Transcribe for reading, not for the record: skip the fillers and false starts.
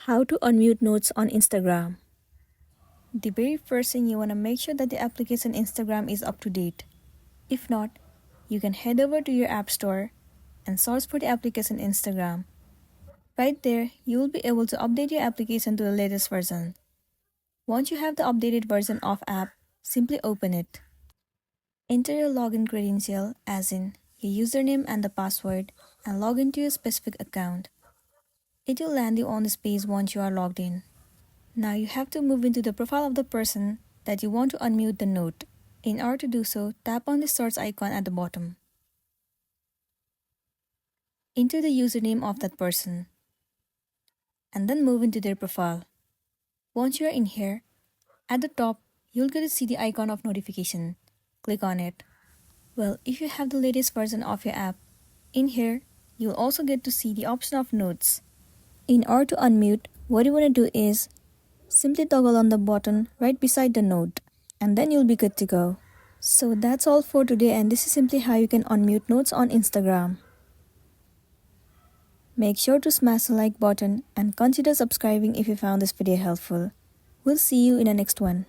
How to unmute notes on Instagram. The very first thing, you want to make sure that the application Instagram is up to date. If not, you can head over to your app store and search for the application Instagram. Right there, you will be able to update your application to the latest version. Once you have the updated version of app, simply open it. Enter your login credential, as in your username and the password, and log into your specific account. It will land you on this page once you are logged in. Now you have to move into the profile of the person that you want to unmute the note. In order to do so, tap on the search icon at the bottom. Enter the username of that person, and then move into their profile. Once you are in here, at the top, you'll get to see the icon of notification. Click on it. Well, if you have the latest version of your app, in here, you'll also get to see the option of notes. In order to unmute, what you want to do is simply toggle on the button right beside the note, and then you'll be good to go. So that's all for today, and this is simply how you can unmute notes on Instagram. Make sure to smash the like button and consider subscribing if you found this video helpful. We'll see you in the next one.